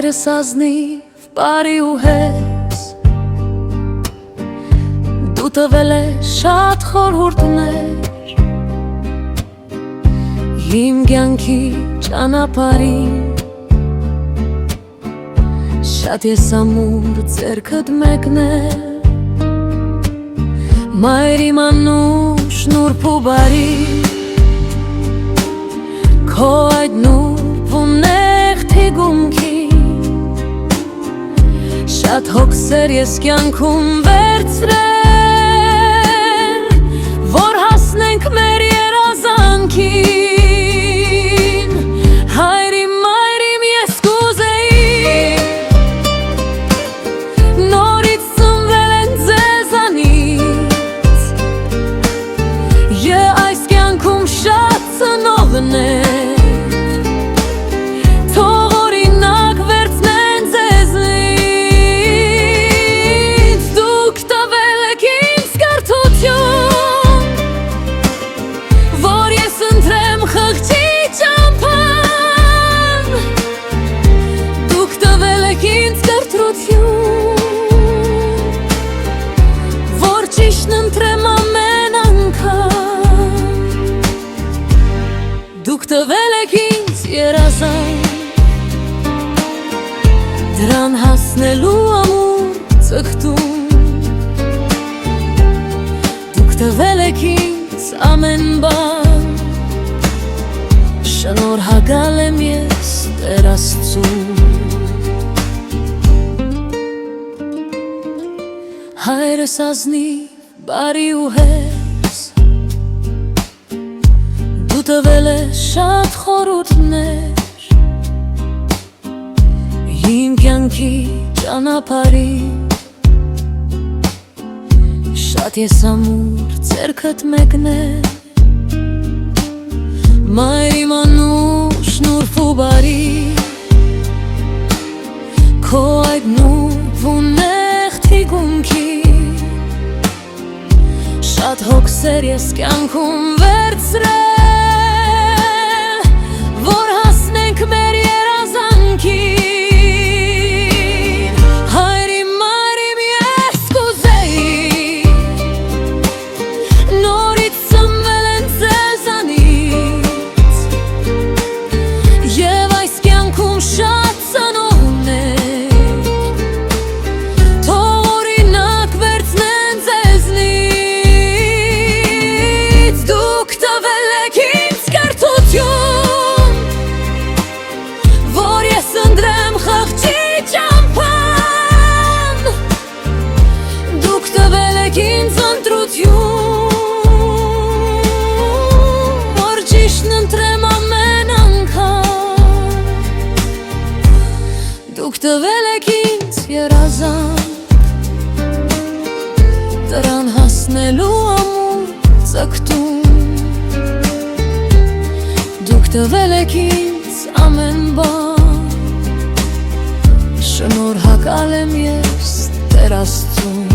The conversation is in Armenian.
Հայրս ազնիվ բարի ու հեզ, դու տվել ես շատ խորհուրդներ իմ կյանքի ճանապարհին, շատ ես ամուր ձեռքդ մեկնել, մայր իմ անուշ նուրբ ու բարի, քո այդ նուրբ ու նեղ թիկունքի շատ հոգսեր ես կյանքում վերցրել, որ հասնենք մեր երազանքին, հայրիմ, մայրիմ ես կուզեի, նորից ծնվել են ձեզանից, այս կյանքում շատ ծնողներ Դուք տվել եք ինձ երազանք, դրան հասնելու ամուր ձգտում, դուք տվել եք ինձ ամեն բան, շնորհակալ եմ ես Տեր Աստծուն։ Հայրս ազնիվ բարի ու հեզ, դու տվել ես շատ խորհուրդներ իմ կյանքի ճանապարհին, շատ ես ամուր ձեռքդ մեկնել, մայր իմ անուշ նուրբ ու բարի, քո այդ նուրբ ու նեղ թիկունքի շատ հոգսեր ես կյանքում վերցրել, որ հասնենք մեր երազանքին, հայրիմ, մայրիմ ես կուզեի, նորից ծնվել են ձեզանից, և այս կյանքում շատ ծնողներ թող օրինակ վերցնեն ձեզնից, դուք տվել եք ինձ կրթություն, որ ես ընտրեմ խղճի ճամփան, դուք տվել եք ինձ ընտրություն, որ ճիշտն ընտրեմ ամեն անգամ, դուք տվել եք ինձ երազանք, դրան հասնելու ամուր ձգտում, դուք տվել եք ինձ ամեն բան, շնորհակալ եմ ես Տեր Աստծուն։